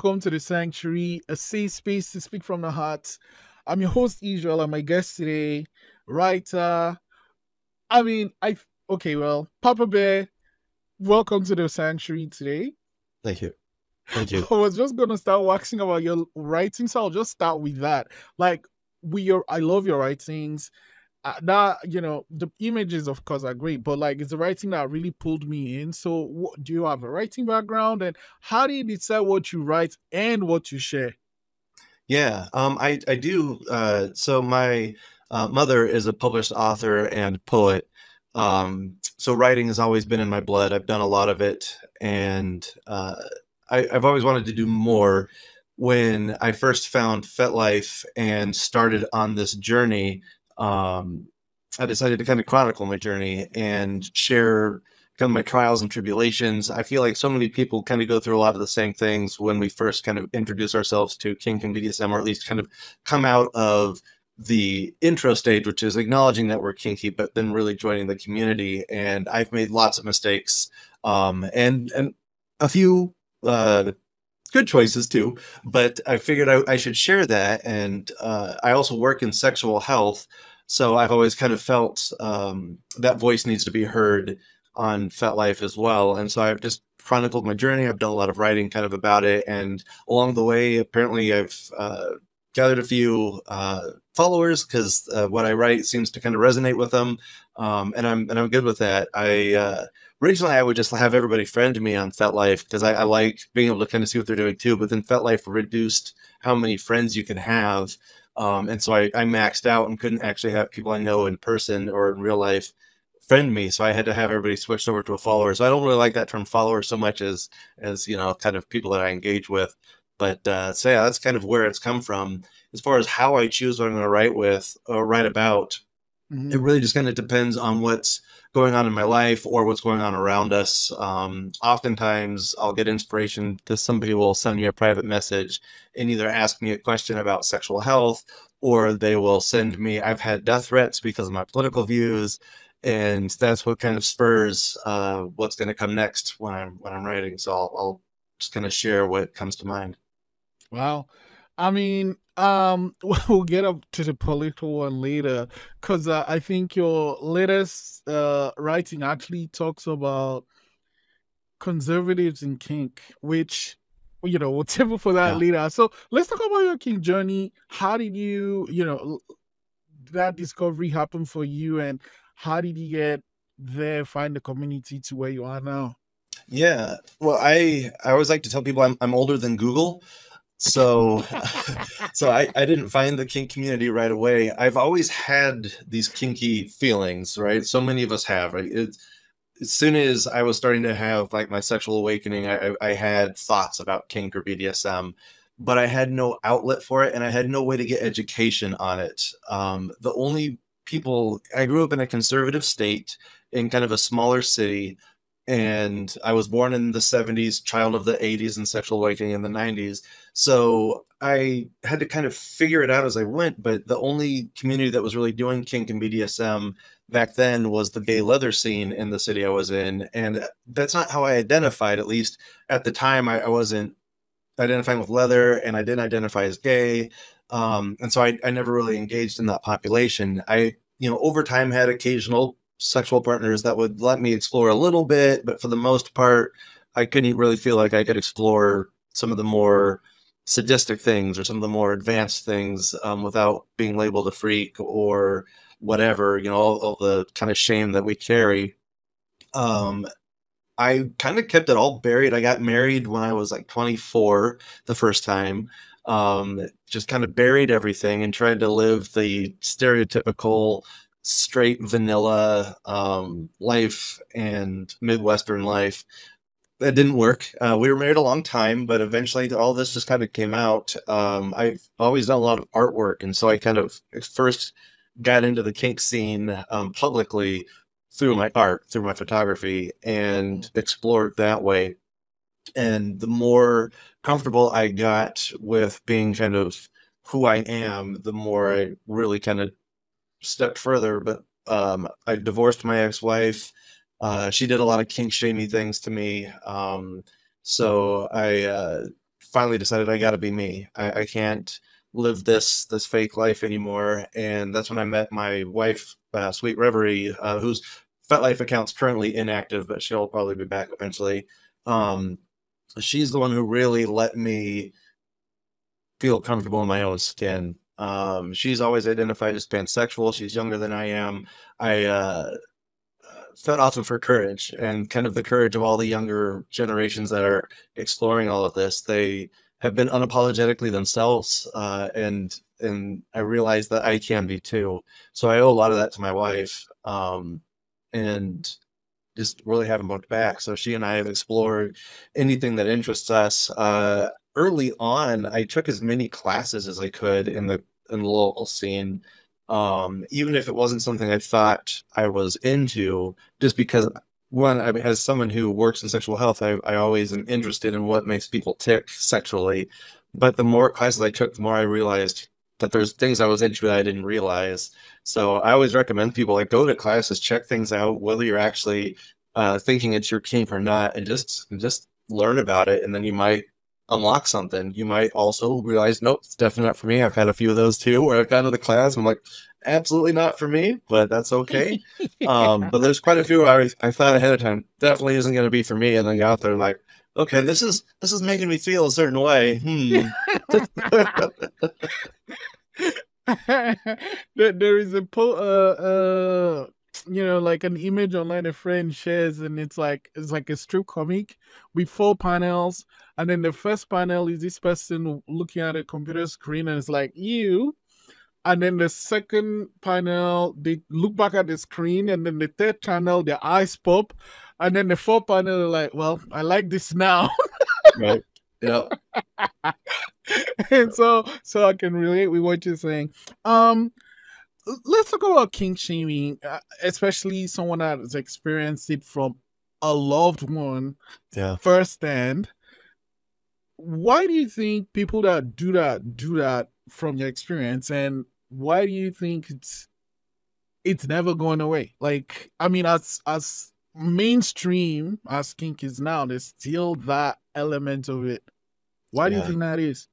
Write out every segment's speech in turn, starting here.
welcome to the Sanctuary, a safe space to speak from the heart. I'm your host, Israel, and my guest today, writer. I mean, I okay, well, Papa Bear, welcome to the Sanctuary today. Thank you. Thank you. I was just gonna start waxing about your writing, so I'll just start with that. Like, I love your writings. That the images of course are great, but like it's the writing that really pulled me in. So do you have a writing background, and how do you decide what you write and what you share? Yeah, I do. So my mother is a published author and poet. So writing has always been in my blood. I've done a lot of it, and I've always wanted to do more. When I first found FetLife and started on this journey, I decided to kind of chronicle my journey and share kind of my trials and tribulations. I feel like so many people kind of go through a lot of the same things when we first kind of introduce ourselves to Kink and BDSM, or at least kind of come out of the intro stage, which is acknowledging that we're kinky, but then really joining the community. And I've made lots of mistakes, and a few good choices too. But I figured I should share that. And I also work in sexual health, so I've always kind of felt that voice needs to be heard on FetLife as well. And so I've just chronicled my journey. I've done a lot of writing kind of about it. And along the way, apparently I've gathered a few followers because what I write seems to kind of resonate with them. And I'm good with that. Originally I would just have everybody friend me on FetLife because I like being able to kind of see what they're doing too. But then FetLife reduced how many friends you can have. And so I maxed out and couldn't actually have people I know in person or in real life friend me. So I had to have everybody switched over to a follower. So I don't really like that term follower so much as kind of people that I engage with. But so yeah, that's kind of where it's come from. As far as how I choose what I'm going to write with or write about, it really just kind of depends on what's going on in my life or what's going on around us. Oftentimes I'll get inspiration because somebody will send me a private message and either ask me a question about sexual health, or they will send me, I've had death threats because of my political views. And that's what kind of spurs what's going to come next when I'm writing. So I'll just kind of share what comes to mind. Wow. I mean, we'll get up to the political one later because I think your latest writing actually talks about conservatives in kink, which we'll table for that Yeah. later. So let's talk about your kink journey. How did that discovery happen for you, and how did you get there, find the community to where you are now? Yeah. Well, I always like to tell people I'm older than Google. So so I didn't find the kink community right away. I've always had these kinky feelings, right? So many of us have, right? As soon as I was starting to have like my sexual awakening, I had thoughts about kink or BDSM, but I had no outlet for it and I had no way to get education on it. The only people, I grew up in a conservative state in kind of a smaller city, and I was born in the 70s, child of the 80s, and sexual awakening in the 90s. So I had to kind of figure it out as I went, but the only community that was really doing kink and BDSM back then was the gay leather scene in the city I was in. And that's not how I identified, at least at the time. I wasn't identifying with leather and I didn't identify as gay. And so I never really engaged in that population. Over time had occasional sexual partners that would let me explore a little bit, but for the most part, I couldn't really feel like I could explore some of the more sadistic things or some of the more advanced things without being labeled a freak or whatever, all the kind of shame that we carry. Um, I kind of kept it all buried. I got married when I was like 24 the first time. Just kind of buried everything and tried to live the stereotypical straight vanilla life and Midwestern life. That didn't work. We were married a long time, but eventually all this just kind of came out. I've always done a lot of artwork, and so I kind of first got into the kink scene publicly through my art, through my photography, and explored that way. And the more comfortable I got with being kind of who I am, the more I really kind of stepped further. But I divorced my ex-wife. She did a lot of kink shamey things to me. So I finally decided I got to be me. I can't live this fake life anymore. And that's when I met my wife, Sweet Reverie, whose FetLife account's currently inactive, but she'll probably be back eventually. Um, she's the one who really let me feel comfortable in my own skin. She's always identified as pansexual. She's younger than I am. I fed off of her courage and kind of the courage of all the younger generations that are exploring all of this. They have been unapologetically themselves, and I realized that I can be too. So I owe a lot of that to my wife, and just really haven't looked back. So she and I have explored anything that interests us. Early on, I took as many classes as I could in the local scene, even if it wasn't something I thought I was into, just because one, I mean, as someone who works in sexual health, I always am interested in what makes people tick sexually. But the more classes I took, the more I realized that there's things I was into that I didn't realize. So I always recommend people like go to classes, check things out, whether you're actually thinking it's your kink or not, and just learn about it, and then you might unlock something. You might also realize, nope, it's definitely not for me. I've had a few of those too, where I've gone to the class, I'm like, absolutely not for me, but that's okay. But there's quite a few I thought ahead of time, definitely isn't going to be for me, and then got there like, okay, this is making me feel a certain way. There is a like an image online a friend shares, and it's like a strip comic with 4 panels, and then the first panel is this person looking at a computer screen, and it's like you. And then the second panel, they look back at the screen, and then the third panel, their eyes pop, and then the fourth panel, they're like, "Well, I like this now." Right. Yeah. And so I can relate with what you're saying. Um, let's talk about kink shaming, especially someone that has experienced it from a loved one Yeah. firsthand. Why do you think people that do that from your experience, and why do you think it's never going away? Like, I mean, as mainstream as kink is now, there's still that element of it. Why do you Yeah. think that is?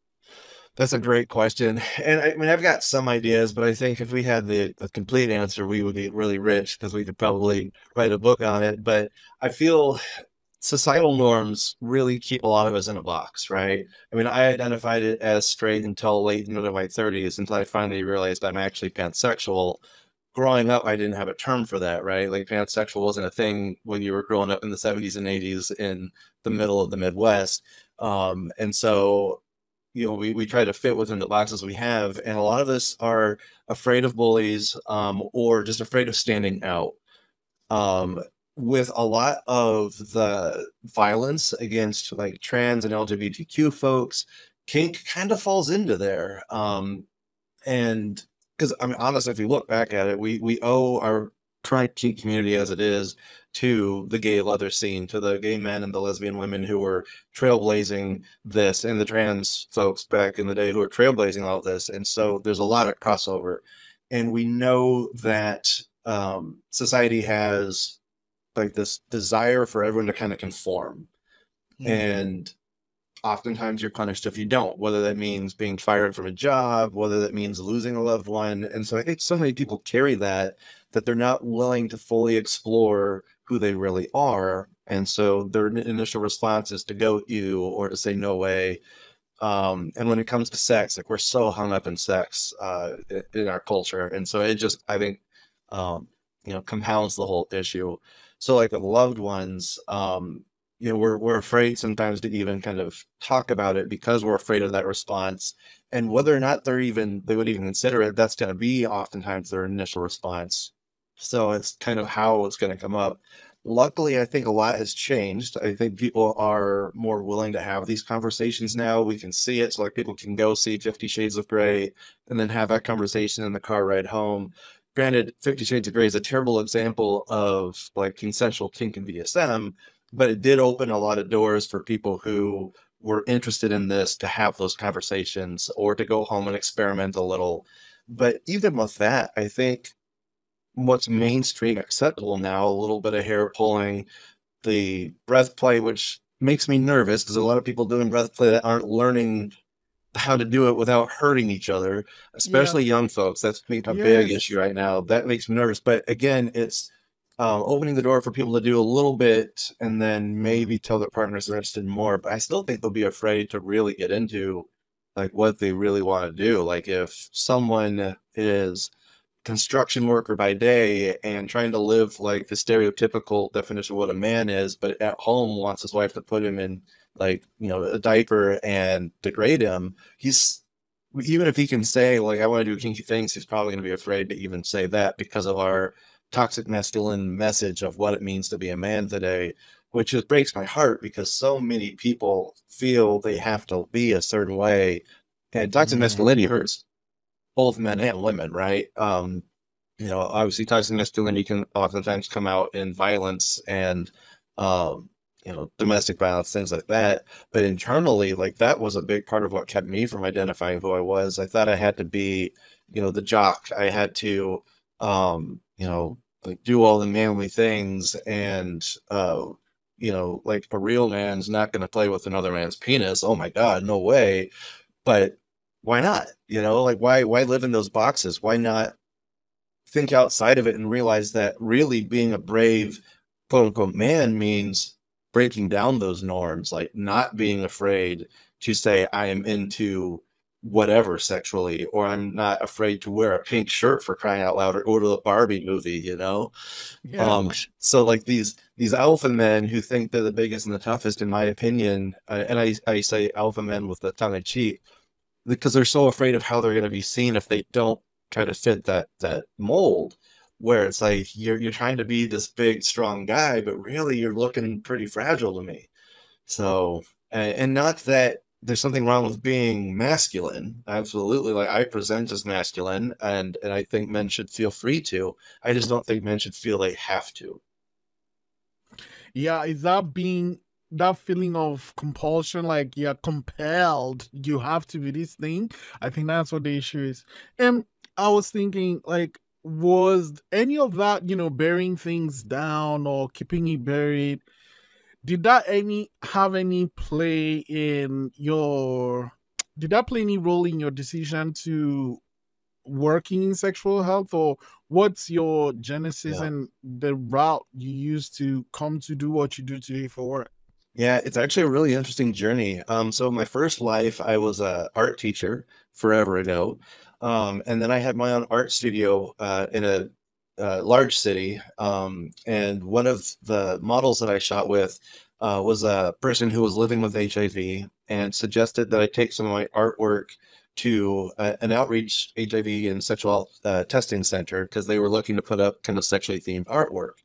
That's a great question. And I mean, I've got some ideas, but I think if we had the complete answer, we would be really rich because we could probably write a book on it. But I feel societal norms really keep a lot of us in a box, right? I mean, I identified it as straight until late into my 30s until I finally realized I'm actually pansexual. Growing up, I didn't have a term for that, right? Like pansexual wasn't a thing when you were growing up in the 70s and 80s in the middle of the Midwest. And so we try to fit within the boxes we have, and a lot of us are afraid of bullies, or just afraid of standing out. Um, with a lot of the violence against like trans and LGBTQ folks, kink kind of falls into there. And because I mean, honestly, if you look back at it, we owe our current kink community as it is to the gay leather scene, to the gay men and the lesbian women who were trailblazing this, and the trans folks back in the day who were trailblazing all of this. And so there's a lot of crossover, and we know that society has like this desire for everyone to kind of conform, and oftentimes you're punished if you don't, whether that means being fired from a job, whether that means losing a loved one. And so I think so many people carry that they're not willing to fully explore who they really are. And so their initial response is to goat you or to say no way. And when it comes to sex, like we're so hung up in sex in our culture. And so it just, I think, compounds the whole issue. So like with loved ones, we're afraid sometimes to even kind of talk about it because we're afraid of that response. And whether or not they would even consider it, that's going to be oftentimes their initial response. So it's kind of how it's going to come up. Luckily, I think a lot has changed. I think people are more willing to have these conversations now. We can see it. So like people can go see 50 Shades of Grey and then have that conversation in the car ride home. Granted, 50 Shades of Grey is a terrible example of like consensual kink and BDSM, but it did open a lot of doors for people who were interested in this to have those conversations or to go home and experiment a little. But even with that, I think what's mainstream acceptable now, a little bit of hair pulling, the breath play, which makes me nervous because a lot of people doing breath play that aren't learning how to do it without hurting each other, Yeah. especially young folks. That's a big issue Yes. right now. That makes me nervous. But again, it's opening the door for people to do a little bit and then maybe tell their partners they're interested in more. But I still think they'll be afraid to really get into like what they really want to do. Like if someone is construction worker by day and trying to live like the stereotypical definition of what a man is, but at home wants his wife to put him in like, you know, a diaper and degrade him, he's, even if he can say like, I want to do kinky things, he's probably going to be afraid to even say that because of our toxic masculine message of what it means to be a man today, which just breaks my heart because so many people feel they have to be a certain way. And toxic Yeah. masculinity hurts both men and women, right? You know, obviously toxic masculinity can oftentimes come out in violence and, um, you know, domestic violence, things like that. But internally, like that was a big part of what kept me from identifying who I was. I thought I had to be, you know, the jock. I had to, you know, like do all the manly things and, you know, like a real man's not going to play with another man's penis. Oh my God, no way. But why not? You know, like why live in those boxes? Why not think outside of it and realize that really being a brave quote unquote man means breaking down those norms, like not being afraid to say I am into whatever sexually, or I'm not afraid to wear a pink shirt for crying out loud or go to the Barbie movie, you know? Yeah. So like these alpha men who think they're the biggest and the toughest, in my opinion, and I say alpha men with the tongue in cheek, because they're so afraid of how they're going to be seen if they don't try to fit that mold, where it's like you're trying to be this big strong guy but really you're looking pretty fragile to me. So and not that there's something wrong with being masculine, absolutely, like I present as masculine and I think men should feel free to. I just don't think men should feel they have to. Yeah, is that being that feeling of compulsion, like you're compelled, you have to be this thing? I think that's what the issue is. And I was thinking, like, was any of that, burying things down or keeping it buried, did that any have any play in your did that play any role in your decision to working in sexual health, or what's your genesis Yeah. and the route you used to come to do what you do today for work? Yeah, it's actually a really interesting journey. So my first life, I was a art teacher forever ago. And then I had my own art studio in a large city. And one of the models that I shot with was a person who was living with HIV and suggested that I take some of my artwork to an outreach HIV and sexual testing center because they were looking to put up kind of sexually themed artwork.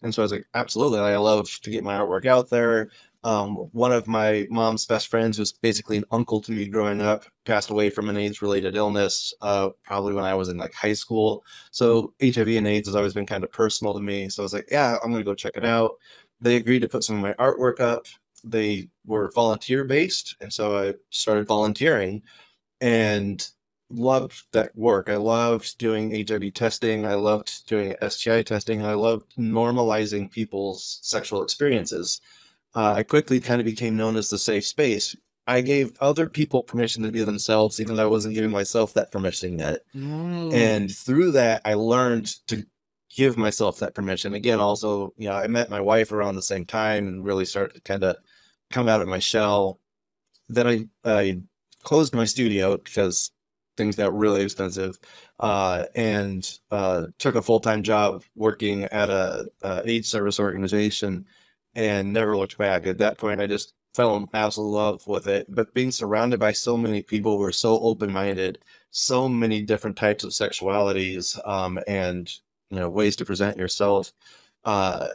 And so I was like, absolutely, I love to get my artwork out there. One of my mom's best friends, who's basically an uncle to me growing up, passed away from an AIDS-related illness, probably when I was in like high school. So HIV and AIDS has always been kind of personal to me. So I was like, yeah, I'm gonna go check it out. They agreed to put some of my artwork up. They were volunteer based, and so I started volunteering and loved that work. I loved doing HIV testing. I loved doing STI testing. I loved normalizing people's sexual experiences. I quickly kind of became known as the safe space. I gave other people permission to be themselves, even though I wasn't giving myself that permission yet. Mm. And through that, I learned to give myself that permission. Again, also, you know, I met my wife around the same time and really started to kind of come out of my shell. Then I closed my studio because things got really expensive, and took a full-time job working at a AIDS service organization and never looked back. At that point, I just fell in absolute love with it. But being surrounded by so many people who are so open-minded, so many different types of sexualities, and you know, ways to present yourself, uh,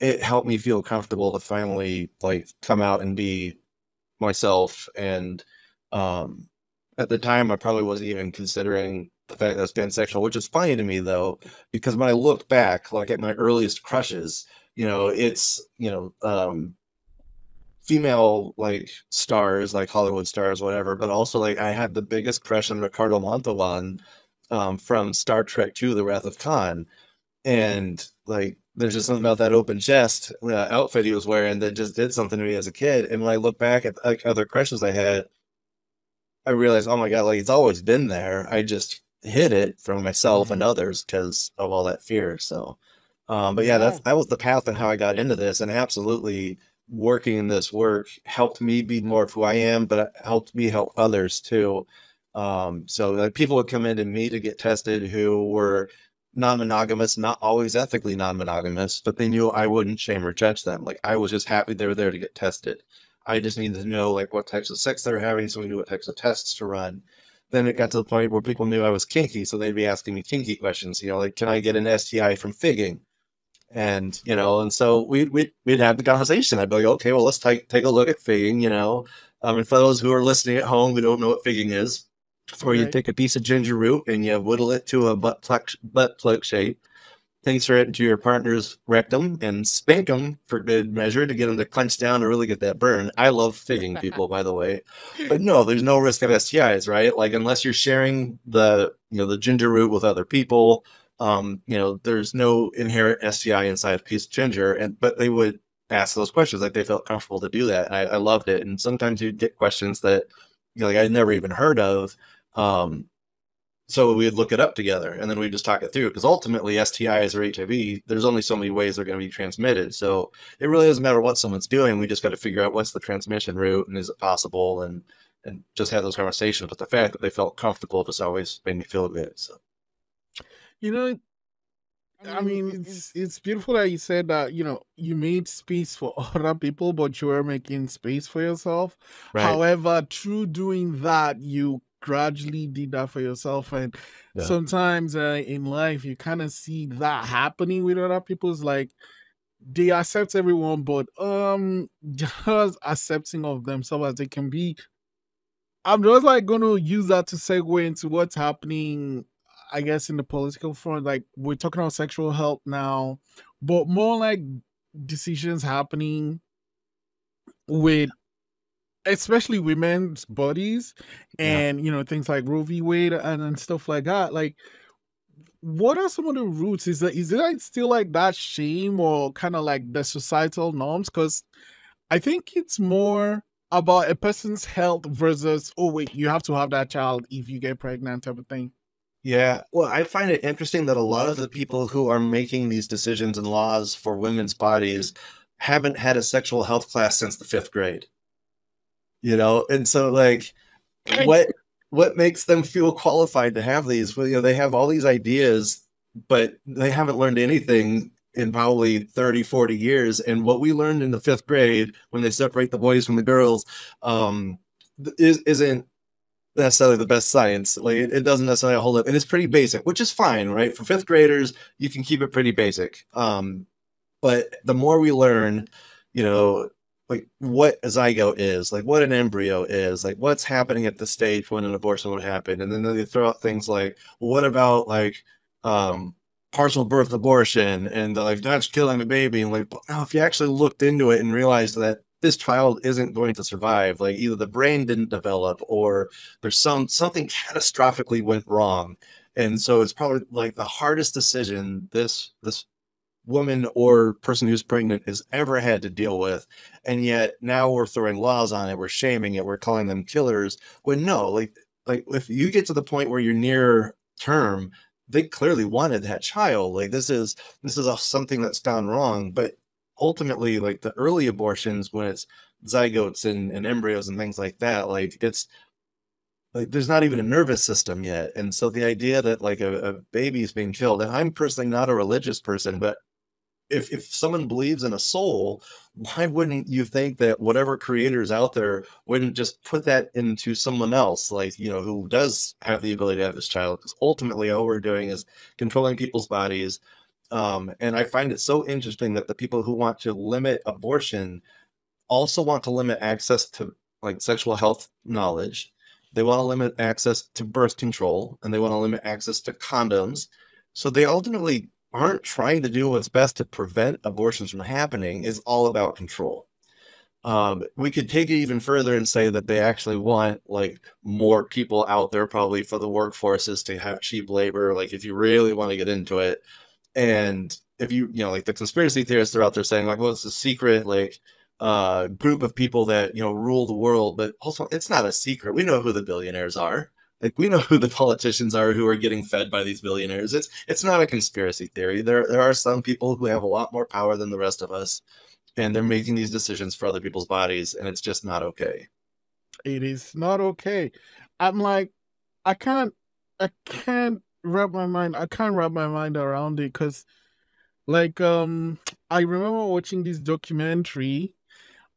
it helped me feel comfortable to finally like come out and be myself. And um, at the time, I probably wasn't even considering the fact that I was pansexual, which is funny to me though, because when I look back, like at my earliest crushes, you know, it's, you know, female like stars, like Hollywood stars, whatever, but also like I had the biggest crush on Ricardo Montalban from Star Trek II, The Wrath of Khan. And like there's just something about that open chest outfit he was wearing that just did something to me as a kid. And when I look back at like other crushes I had, I realized, oh my God, like it's always been there. I just hid it from myself and Mhm. others because of all that fear. So, but yeah, Yeah. that was the path and how I got into this, and absolutely working in this work helped me be more of who I am, but it helped me help others too. So like people would come into me to get tested who were non-monogamous, not always ethically non-monogamous, but they knew I wouldn't shame or judge them. Like I was just happy they were there to get tested. I just needed to know like what types of sex they're having, so we knew what types of tests to run. Then it got to the point where people knew I was kinky, so they'd be asking me kinky questions, like, can I get an STI from figging? And and so we'd have the conversation. I'd be like, okay, well, let's take a look at figging. And for those who are listening at home who don't know what figging is, where you Right. take a piece of ginger root and you whittle it to a butt plug shape, insert it into your partner's rectum and spank them for good measure to get them to clench down and really get that burn. I love figging people, by the way, but no, there's no risk of STIs, right? Like unless you're sharing the ginger root with other people, there's no inherent STI inside a piece of ginger. But they would ask those questions like they felt comfortable to do that. And I loved it. And sometimes you'd get questions that like I'd never even heard of. Um, so we'd look it up together and then we'd just talk it through because ultimately STIs or HIV, there's only so many ways they're going to be transmitted. So it really doesn't matter what someone's doing. We just got to figure out what's the transmission route and is it possible and just have those conversations. But the fact that they felt comfortable just always made me feel good. So You know, I mean, it's beautiful that you said that, you made space for other people, but you were making space for yourself. right. However, through doing that, you gradually did that for yourself. And Yeah. sometimes in life, you kind of see that happening with other people's like they accept everyone, but just accepting of themselves as they can be. I'm just like going to use that to segue into what's happening, I guess, in the political front. Like, we're talking about sexual health now, but more like decisions happening with especially women's bodies Yeah. and, things like Roe v. Wade and stuff like that. Like, what are some of the roots? Is it like still like that shame or kind of like the societal norms? Because I think it's more about a person's health versus, oh wait, you have to have that child if you get pregnant type of thing. Yeah. Well, I find it interesting that a lot of the people who are making these decisions and laws for women's bodies haven't had a sexual health class since the fifth grade. And so like what makes them feel qualified to have these? Well, they have all these ideas, but they haven't learned anything in probably 30, 40 years. And what we learned in the fifth grade when they separate the boys from the girls um, isn't necessarily the best science. Like it doesn't necessarily hold up. And it's pretty basic, which is fine, right? For fifth graders, you can keep it pretty basic. But the more we learn, you know, like what a zygote is, like what an embryo is, like what's happening at the stage when an abortion would happen. And then they throw out things like, well, what about like um partial birth abortion and like that's killing the baby. And like, now if you actually looked into it and realized that this child isn't going to survive, like either the brain didn't develop or there's something catastrophically went wrong. And so it's probably like the hardest decision this woman or person who's pregnant has ever had to deal with. And yet now we're throwing laws on it, we're shaming it, we're calling them killers. When no, like if you get to the point where you're near term, they clearly wanted that child. Like this is something that's gone wrong. But ultimately, like the early abortions when it's zygotes and embryos and things like that, like it's like there's not even a nervous system yet. And so the idea that like a baby is being killed, and I'm personally not a religious person, but if someone believes in a soul, why wouldn't you think that whatever creator is out there wouldn't just put that into someone else, like, who does have the ability to have this child? Because ultimately, all we're doing is controlling people's bodies. And I find it so interesting that the people who want to limit abortion also want to limit access to like sexual health knowledge. They want to limit access to birth control and they want to limit access to condoms. So they ultimately aren't trying to do what's best to prevent abortions from happening. Is all about control. We could take it even further and say that they actually want like more people out there probably for the workforces to have cheap labor. Like if you really want to get into it, and if you know, like the conspiracy theorists are out there saying like, well, it's a secret like group of people that, you know, rule the world, but also it's not a secret. We know who the billionaires are. Like we know who the politicians are who are getting fed by these billionaires. It's not a conspiracy theory. There are some people who have a lot more power than the rest of us, and they're making these decisions for other people's bodies, and it's just not okay. It is not okay. I'm like, I can't, I can't wrap my mind around it because, like, I remember watching this documentary.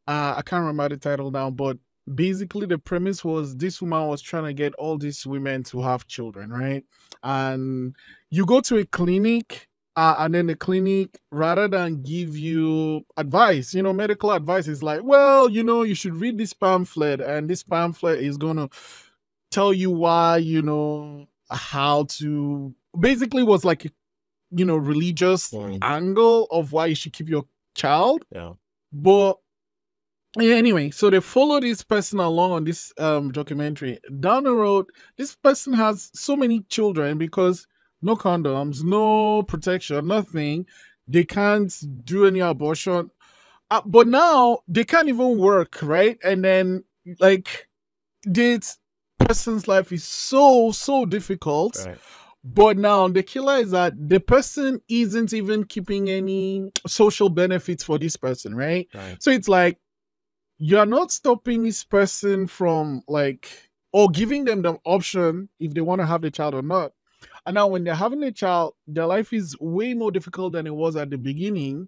I can't remember the title now, but basically the premise was this woman was trying to get all these women to have children, right? And you go to a clinic, and then the clinic, rather than give you advice, you know, medical advice is like, well, you know, you should read this pamphlet, and this pamphlet is gonna tell you why, you know, how to basically was like, you know, religious angle of why you should keep your child. Yeah. But yeah, anyway, so they follow this person along on this documentary. Down the road, this person has so many children because no condoms, no protection, nothing. They can't do any abortion. But now they can't even work, right? And then like this person's life is so difficult. Right. But now the killer is that the person isn't even keeping any social benefits for this person, right? Right. So it's like you're not stopping this person from like, or giving them the option if they want to have the child or not. And now when they're having a child, their life is way more difficult than it was at the beginning,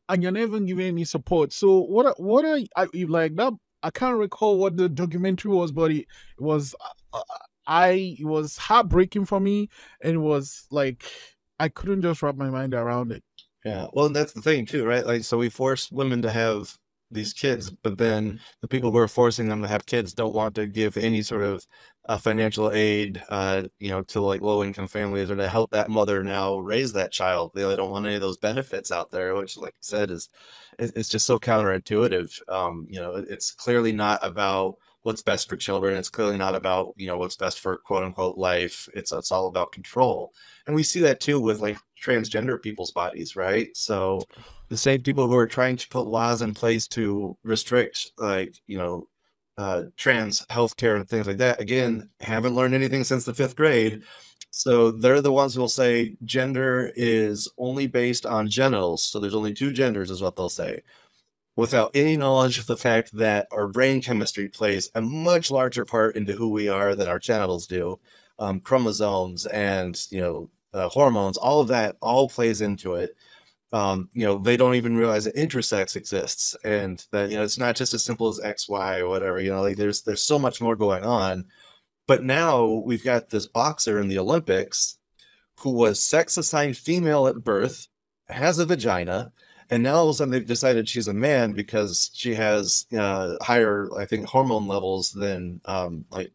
and you're not even giving any support. So what are like that? I can't recall what the documentary was, but it was it was heartbreaking for me, and it was like I couldn't just wrap my mind around it. Yeah. Well, that's the thing too, right? Like, so we force women to have these kids, but then the people who are forcing them to have kids don't want to give any sort of financial aid, you know, to like low income families or to help that mother now raise that child. They don't want any of those benefits out there, which, like I said, it's just so counterintuitive. You know, it's clearly not about what's best for children. It's clearly not about, you know, what's best for quote unquote life. It's all about control. And we see that too with like transgender people's bodies, right? So the same people who are trying to put laws in place to restrict, like, you know, trans healthcare and things like that, again, haven't learned anything since the 5th grade. So they're the ones who will say gender is only based on genitals. So there's only 2 genders is what they'll say, without any knowledge of the fact that our brain chemistry plays a much larger part into who we are than our genitals do. Chromosomes and, you know, hormones, all of that all plays into it. You know, they don't even realize that intersex exists, and that, you know, it's not just as simple as X, Y, or whatever, you know, like there's so much more going on. But now we've got this boxer in the Olympics who was sex assigned female at birth, has a vagina, and now all of a sudden they've decided she's a man because she has higher, I think, hormone levels than like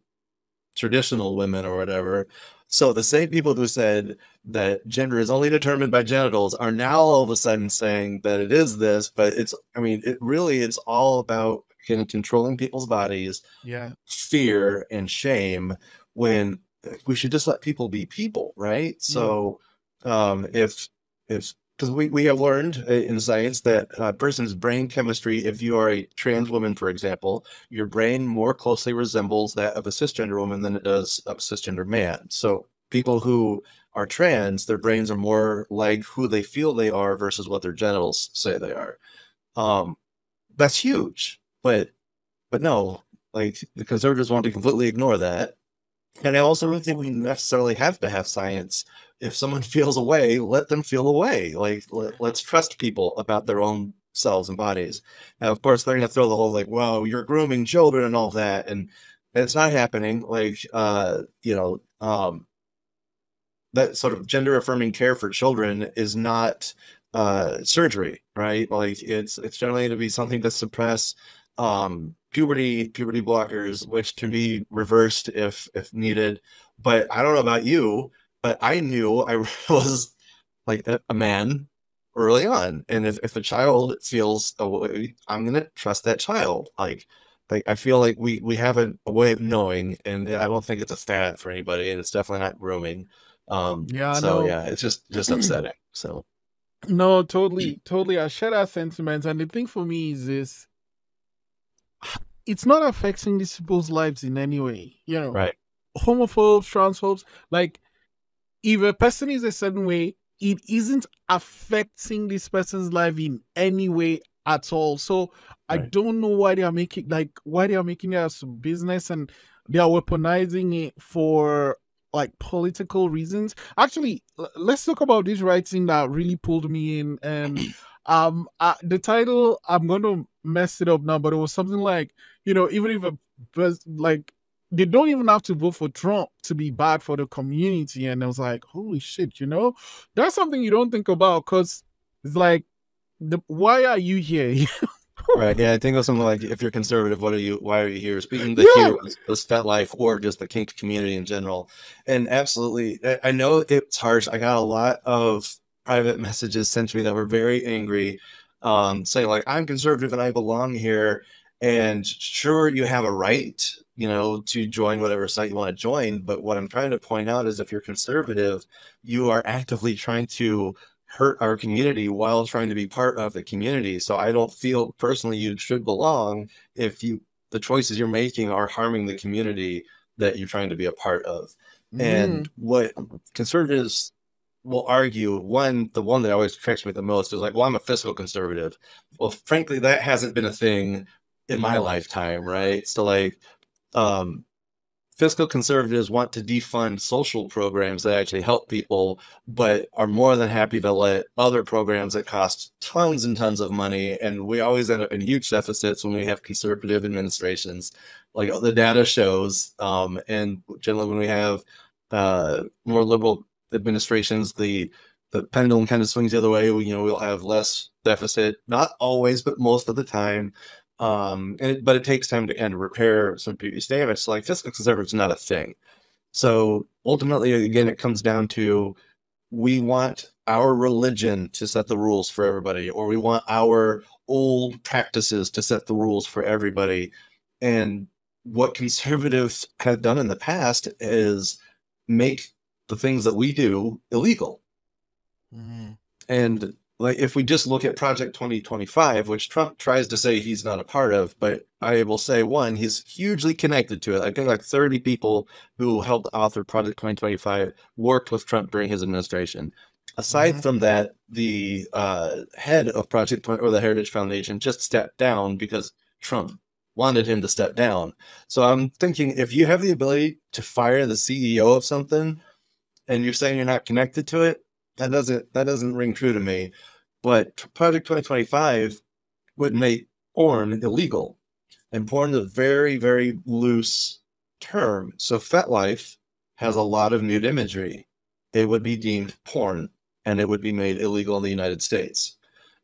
traditional women or whatever. So the same people who said that gender is only determined by genitals are now all of a sudden saying that it is this, but it's, I mean, it really is all about kind of controlling people's bodies, Yeah. fear and shame, when we should just let people be people, right? So if because we have learned in science that a person's brain chemistry, if you are a trans woman, for example, your brain more closely resembles that of a cisgender woman than it does of a cisgender man. So people who are trans, their brains are more like who they feel they are versus what their genitals say they are. That's huge, but no, like the conservatives want to completely ignore that. And I also don't think we necessarily have to have science. If someone feels a way, let them feel a way. Like, let's trust people about their own selves and bodies. Now, of course, they're going to throw the whole, like, well, you're grooming children and all that. And it's not happening. Like, you know, that sort of gender affirming care for children is not surgery, right? Like, it's generally going to be something to suppress puberty blockers, which can be reversed if needed. But I don't know about you, but I knew I was like a man early on, and if a child feels a way, I'm gonna trust that child. Like I feel like we have a way of knowing, and I don't think it's a stat for anybody, and it's definitely not grooming. Yeah, I So know. yeah, it's just upsetting. So No, totally, totally. I share that sentiment. And the thing for me is this, it's not affecting these people's lives in any way. You know, Right. homophobes, transphobes, like if a person is a certain way, it isn't affecting this person's life in any way at all. So I Right. don't know why they are making it as a business and they are weaponizing it for like political reasons. Actually, let's talk about this writing that really pulled me in. And the title, I'm going to mess it up now, but it was something like, even if like they don't even have to vote for Trump to be bad for the community. And I was like, holy shit, that's something you don't think about because it's like, why are you here? Right. Yeah, I think it was something like, if you're conservative, why are you here? Speaking of the Yeah. here was Fat Life or just the kink community in general. And absolutely, I know it's harsh. I got a lot of private messages sent to me that were very angry, saying like, I'm conservative and I belong here. And sure, you have a right, to join whatever site you want to join. But what I'm trying to point out is if you're conservative, you are actively trying to hurt our community while trying to be part of the community. So I don't feel personally you should belong if the choices you're making are harming the community that you're trying to be a part of. And Mm, what conservatives will argue, the one that always attracts me the most is like, well, I'm a fiscal conservative. Well, frankly, that hasn't been a thing in my lifetime, right? So like, um, fiscal conservatives want to defund social programs that actually help people, but are more than happy to let other programs that cost tons and tons of money. And we always end up in huge deficits when we have conservative administrations, like the data shows. And generally, when we have more liberal administrations, the pendulum kind of swings the other way. We'll have less deficit, not always, but most of the time. But it takes time to kind of repair some previous damage. So like fiscal conservative is not a thing. So ultimately, again, it comes down to we want our religion to set the rules for everybody, or we want our old practices to set the rules for everybody. And what conservatives have done in the past is make the things that we do illegal. mm, And like if we just look at Project 2025, which Trump tries to say he's not a part of, but I will say one, he's hugely connected to it. I think like 30 people who helped author Project 2025 worked with Trump during his administration. Aside mm, from that, the head of Project 20, or the Heritage Foundation just stepped down because Trump wanted him to step down. So I'm thinking if you have the ability to fire the CEO of something, and you're saying you're not connected to it, that doesn't ring true to me. But Project 2025 would make porn illegal, and porn is a very, very loose term. So FetLife has a lot of nude imagery. It would be deemed porn, and it would be made illegal in the United States.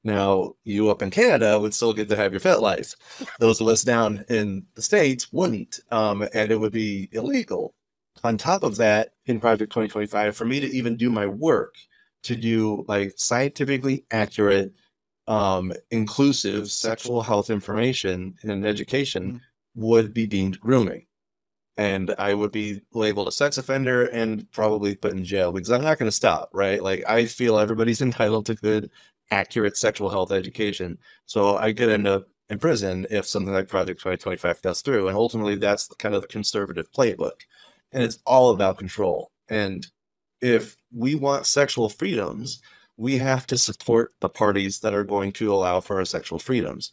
Now, you up in Canada would still get to have your FetLife. Those of us down in the States wouldn't, and it would be illegal. On top of that, in Project 2025, for me to even do my work, to do like scientifically accurate, inclusive sexual health information and education mm. would be deemed grooming. And I would be labeled a sex offender and probably put in jail because I'm not going to stop, right? Like, I feel everybody's entitled to good, accurate sexual health education. So I could end up in prison if something like Project 2025 goes through. And ultimately, that's kind of the conservative playbook. And it's all about control. And if we want sexual freedoms, we have to support the parties that are going to allow for our sexual freedoms.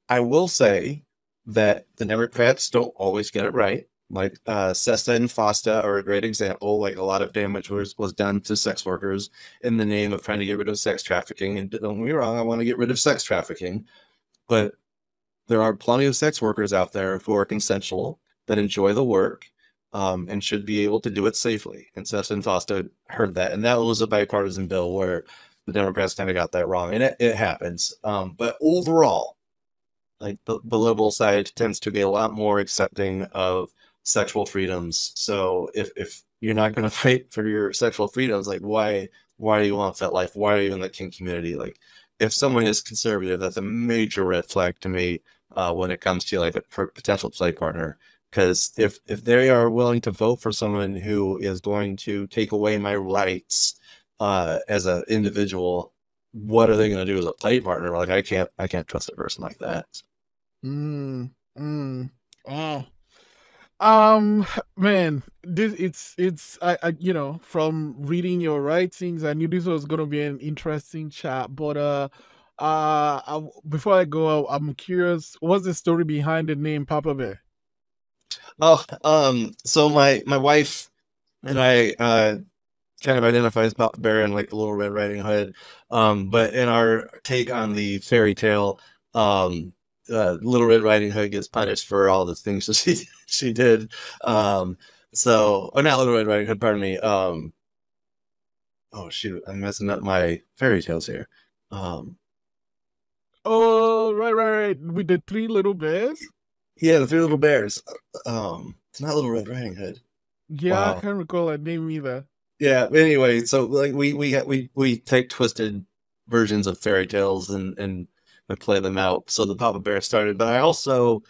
I will say that the Democrats don't always get it right. Like SESTA and FOSTA are a great example. Like a lot of damage was done to sex workers in the name of trying to get rid of sex trafficking. And don't get me wrong, I want to get rid of sex trafficking, but there are plenty of sex workers out there who are consensual, that enjoy the work, and should be able to do it safely. And Session and Foster heard that. And that was a bipartisan bill where the Democrats kind of got that wrong. And it happens. But overall, like the liberal side tends to be a lot more accepting of sexual freedoms. So if you're not going to fight for your sexual freedoms, like why do you want that life? Why are you in the kink community? Like if someone is conservative, that's a major red flag to me when it comes to like a potential play partner. Because if they are willing to vote for someone who is going to take away my rights as an individual, what are they going to do as a play partner? Like, I can't trust a person like that. Mm, mm. Oh. Um, man, this it's you know, from reading your writings, I knew this was gonna be an interesting chat. But before I go, I'm curious, what's the story behind the name Papa Bear? Oh, so my wife and I kind of identify as Papa Bear and like the Little Red Riding Hood. But in our take on the fairy tale, Little Red Riding Hood gets punished for all the things that she did. Oh, not Little Red Riding Hood, pardon me. Oh shoot, I'm messing up my fairy tales here. Um, Oh, right. With the three little bears. yeah, the Three Little Bears. It's not Little Red Riding Hood. Yeah, I Wow. can't recall a name either. Yeah. But anyway, so like we take twisted versions of fairy tales and we play them out. So the Papa Bear started, but I also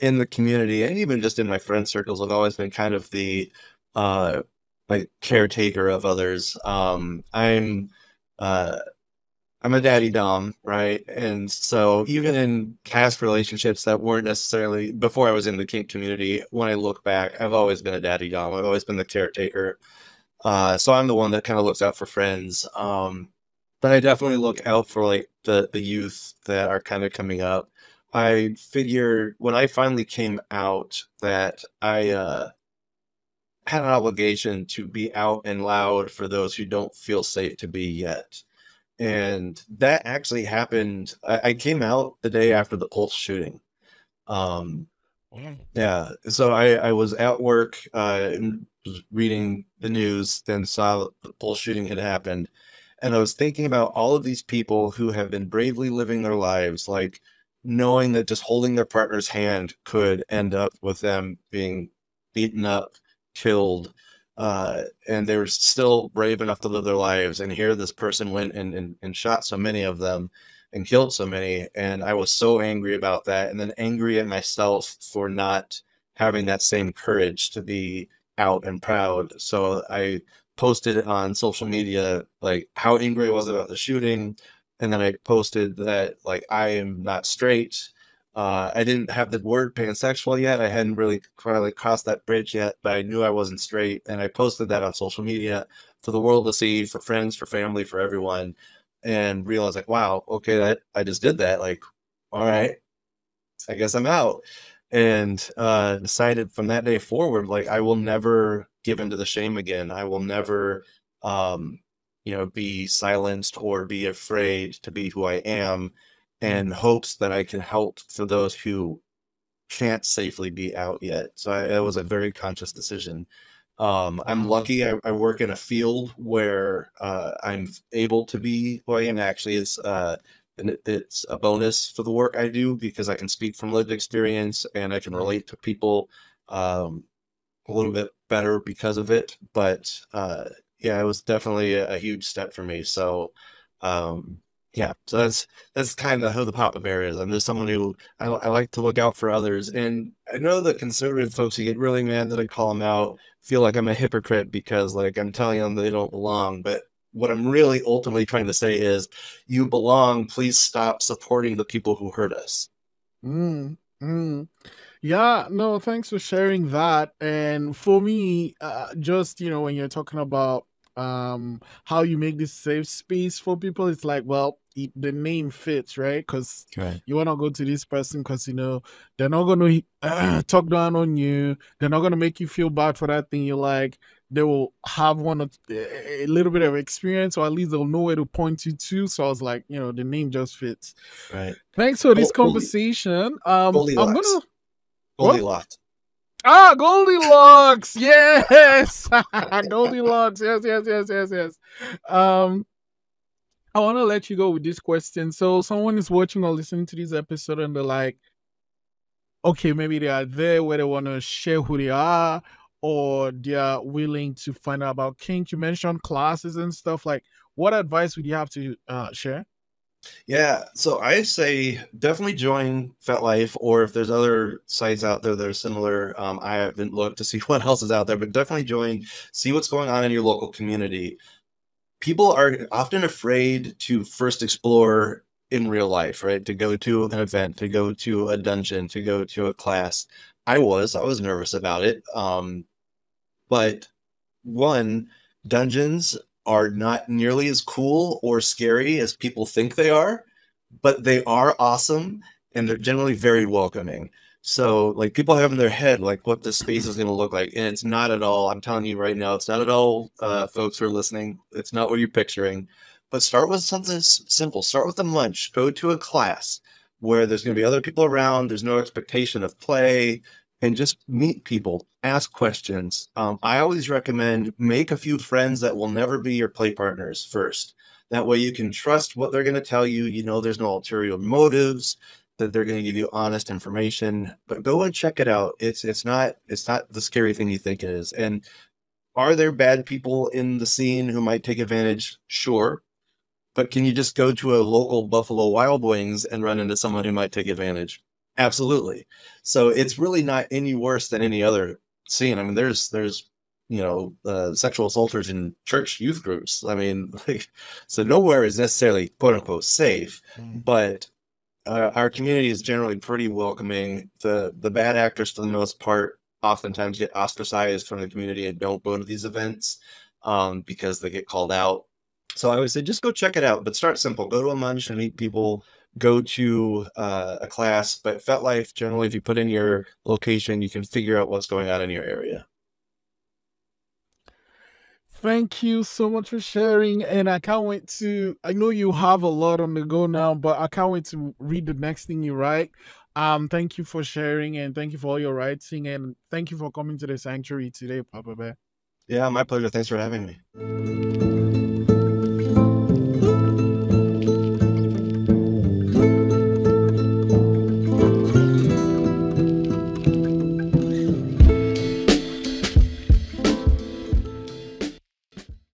in the community and even just in my friend circles, I've always been kind of the uh like caretaker of others. Uh I'm a daddy dom, right? And so even in past relationships that weren't necessarily before I was in the kink community, when I look back, I've always been a daddy dom. I've always been the caretaker. So I'm the one that kind of looks out for friends. But I definitely look out for like the youth that are kind of coming up. I figure when I finally came out that I had an obligation to be out and loud for those who don't feel safe to be yet. And that actually happened. I came out the day after the Pulse shooting. Um, Mm. yeah, so I was at work, and was reading the news, then saw the Pulse shooting had happened, and I was thinking about all of these people who have been bravely living their lives, like knowing that just holding their partner's hand could end up with them being beaten up, killed, and they were still brave enough to live their lives. And here this person went and shot so many of them and killed so many. And I was so angry about that. And then angry at myself for not having that same courage to be out and proud. So I posted on social media like how angry I was about the shooting. And then I posted that like I am not straight. I didn't have the word pansexual yet. I hadn't really quite like crossed that bridge yet, but I knew I wasn't straight. And I posted that on social media for the world to see, for friends, for family, for everyone, and realized like, wow, okay, that I just did that. Like, all right, I guess I'm out. And decided from that day forward, like I will never give into the shame again. I will never be silenced or be afraid to be who I am, and hopes that I can help for those who can't safely be out yet. So it was a very conscious decision. I'm Wow. lucky. I work in a field where I'm able to be who I am. Actually, it's a bonus for the work I do because I can speak from lived experience and I can Right. relate to people a little bit better because of it. But yeah, it was definitely a huge step for me. So um, yeah, so that's kind of who the Papa Bear is. I'm just someone who I like to look out for others, and I know the conservative folks who get really mad that I call them out feel like I'm a hypocrite because like I'm telling them they don't belong. But what I'm really ultimately trying to say is, you belong. Please stop supporting the people who hurt us. Mm, mm. Yeah, no, thanks for sharing that. And for me, just when you're talking about how you make this safe space for people, it's like, well, the name fits, right? Because Right. you want to go to this person because they're not going to talk down on you. They're not going to make you feel bad for that thing you like. They will have a little bit of experience, or at least they'll know where to point you to. So I was like, the name just fits. Right. Thanks for this Goldie, conversation. I'm Goldilocks. gonna what? Goldilocks. Ah, Goldilocks. Yes, Goldilocks. Yes. Um, I want to let you go with this question. So, someone is watching or listening to this episode, and they're like, okay, maybe they are there where they want to share who they are, or they are willing to find out about kink. You mentioned classes and stuff. Like, what advice would you have to share? Yeah, so I say definitely join FetLife, or if there's other sites out there that are similar. I haven't looked to see what else is out there, but definitely join, see what's going on in your local community. people are often afraid to first explore in real life, right? To go to an event, to go to a dungeon, to go to a class. I was nervous about it. But one, dungeons are not nearly as cool or scary as people think they are, but they are awesome and they're generally very welcoming. So, like, people have in their head like what the space is going to look like, and it's not at all. I'm telling you right now, it's not at all, folks who are listening. It's not what you're picturing. But start with something simple. Start with a lunch. Go to a class where there's going to be other people around. There's no expectation of play, and just meet people, ask questions. I always recommend make a few friends that will never be your play partners first. That way you can trust what they're going to tell you. You know, there's no ulterior motives, that they're going to give you honest information, but go and check it out. It's not the scary thing you think it is. And are there bad people in the scene who might take advantage? Sure. But can you just go to a local Buffalo Wild Wings and run into someone who might take advantage? Absolutely. So it's really not any worse than any other scene. I mean, there's sexual assaulters in church youth groups. I mean, like, so nowhere is necessarily quote unquote safe, but our community is generally pretty welcoming. The bad actors, for the most part, oftentimes get ostracized from the community and don't go to these events because they get called out. So I would say just go check it out, but start simple. Go to a lunch and meet people. Go to a class. But FetLife, generally, if you put in your location, you can figure out what's going on in your area. Thank you so much for sharing. And I can't wait to, I know you have a lot on the go now, but I can't wait to read the next thing you write. Thank you for sharing and thank you for all your writing and thank you for coming to the sanctuary today, Papa Bear. Yeah, my pleasure. Thanks for having me.